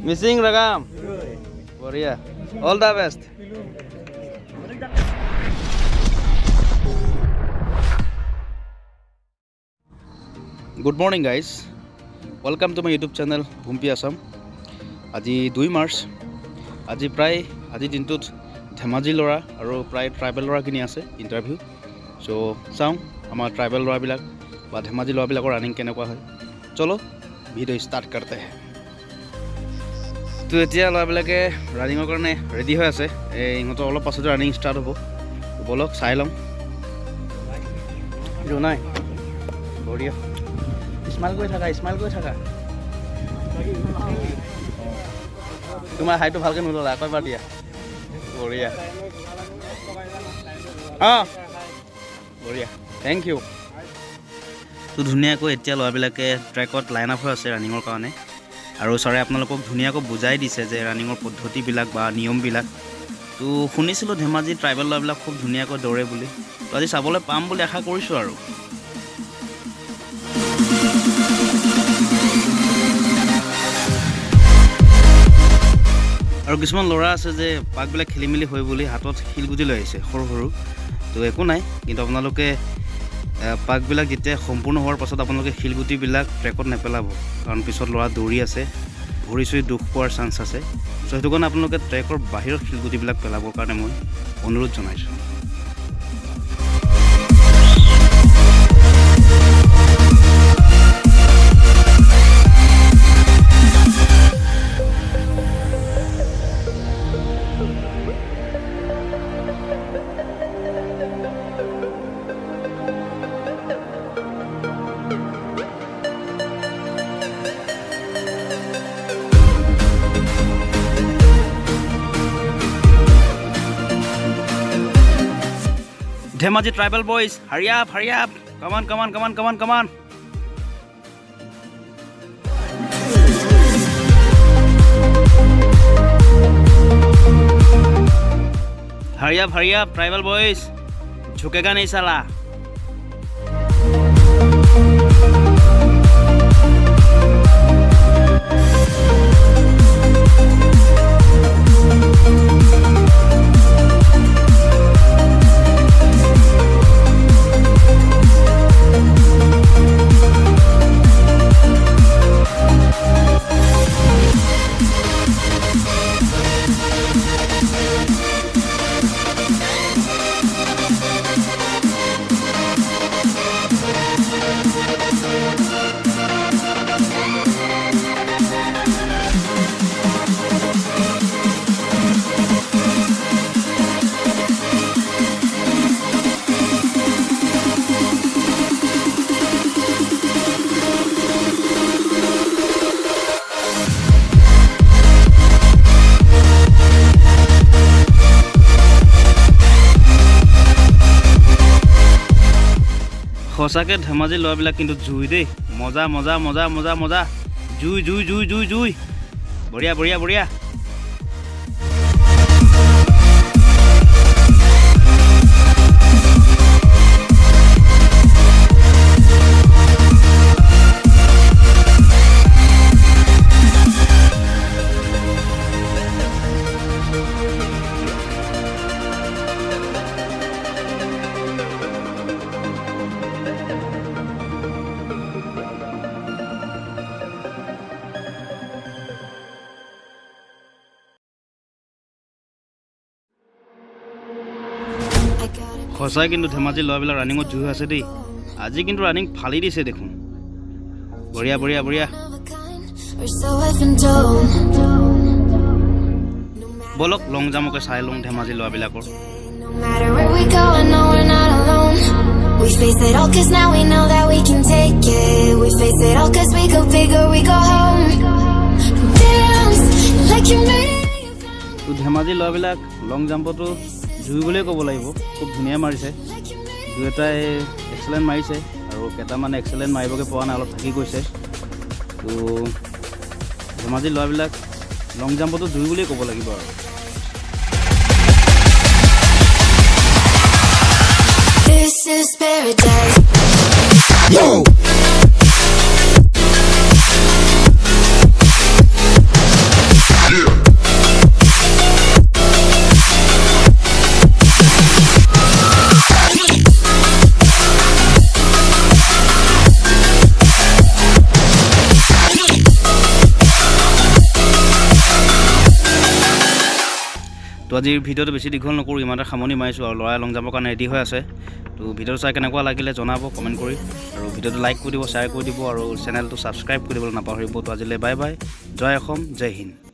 Missing Ragam. Warrior. All the best. Good morning guys. Welcome to my YouTube channel Bhumpi Assam. আজি 2 March আজি প্ৰায় আজি দিনটোত ধেমাজি ল'ৰা আৰু প্ৰায় ট্ৰাইবেল ল'ৰাখিনি আছে ইণ্টাৰভিউ সো চাওঁ আমাৰ ট্ৰাইবেল ল'ৰাবিলাক বা ধেমাজি ল'ৰাবিলাকৰ ৰানিং কেনেকুৱা হয় চলো ভিডিঅ' ষ্টাৰ্ট কৰতে হে তো এতিয়া ল'ৰাবিলাকে ৰানিঙৰ কাৰণে ৰেডি হৈ আছে ইহঁতৰ অলপ পাছতে ৰানিং ষ্টাৰ্ট হ'ব বলক চাই লওঁ নাই বঢ়িয়া স্মাইল কৰি থাকা তোমাৰ হাইটো ভালকৈ নোলালা কয়বাৰ দিয়া বঢ়িয়া বঢ়িয়া থেংক ইউ তো ধুনীয়াকৈ এতিয়া ল'ৰাবিলাকে ট্ৰেকত লাইন আপ হৈ আছে ৰানিঙৰ কাৰণে আৰু ছাৰে আপোনালোকক ধুনীয়াকৈ বুজাই দিছে যে ৰানিঙৰ পদ্ধতিবিলাক বা নিয়মবিলাক তো শুনিছিলোঁ ধেমাজি ট্ৰাইবেল ল'ৰাবিলাক খুব ধুনীয়াকৈ দৌৰে বুলি তো আজি চাবলৈ পাম বুলি আশা কৰিছোঁ আৰু কিছুমান ল'ৰা আছে যে পাকবিলাক খেলি মেলি হৈ বুলি হাতত শিলগুটি লৈ আহিছে সৰু সৰু তো একো নাই কিন্তু আপোনালোকে পাকবিলাক যেতিয়া সম্পূৰ্ণ হোৱাৰ পাছত আপোনালোকে শিলগুটিবিলাক ট্ৰেকত নেপেলাব কাৰণ পিছত ল'ৰা দৌৰি আছে ভৰি চুই দুখ পোৱাৰ চান্স আছে চ' সেইটো কাৰণে আপোনালোকে ট্ৰেকৰ বাহিৰত শিলগুটিবিলাক পেলাবৰ কাৰণে মই অনুৰোধ জনাইছোঁ Dhemaji tribal boys, hurry up, come on. Hurry up, tribal boys. Jhukega nahi sala. সঁচাকৈ ধেমাজি ল'ৰাবিলাক কিন্তু জুই দেই মজা জুই বঢ়িয়া সঁচাই কিন্তু ধেমাজি ল'ৰাবিলাক ৰানিঙত জুই আছে দেই আজি কিন্তু ৰানিং ফালি দিছে দেখোন বঢ়িয়া বলক লং জাম্পকে চাই লওঁ ধেমাজি ল'ৰাবিলাকৰ We face it all cause now we know that we can take it We face it all cause we go bigger, we go home Dance like you made তো ধেমাজি ল'ৰাবিলাক লং জাম্পটো জুই বুলিয়ে ক'ব লাগিব খুব ধুনীয়া মাৰিছে দুটাই এক্সেলেণ্ট মাৰিছে আৰু কেইটামান এক্সেলেণ্ট মাৰিবকৈ পোৱা নাই অলপ থাকি গৈছে তো ধেমাজি ল'ৰাবিলাক লং জাম্পটো জুই বুলিয়ে ক'ব লাগিব আৰু This is paradise. Yo! তো আজিৰ ভিডিঅ'টো বেছি দীঘল নকৰোঁ, ইমানতে সামৰণি মাৰিছোঁ আৰু ল'ৰাই লং জাম্পৰ কাৰণে ৰেডি হৈ আছে। তো ভিডিঅ'টো চাই কেনেকুৱা লাগিলে জনাব কমেণ্ট কৰি, আৰু ভিডিঅ'টো লাইক কৰি দিব, শ্বেয়াৰ কৰি দিব, আৰু চেনেলটো ছাবস্ক্ৰাইব কৰি দিবলৈ নাপাহৰিব। তো আজিলৈ বাই বাই, জয় অসম, জয় হিন্দ।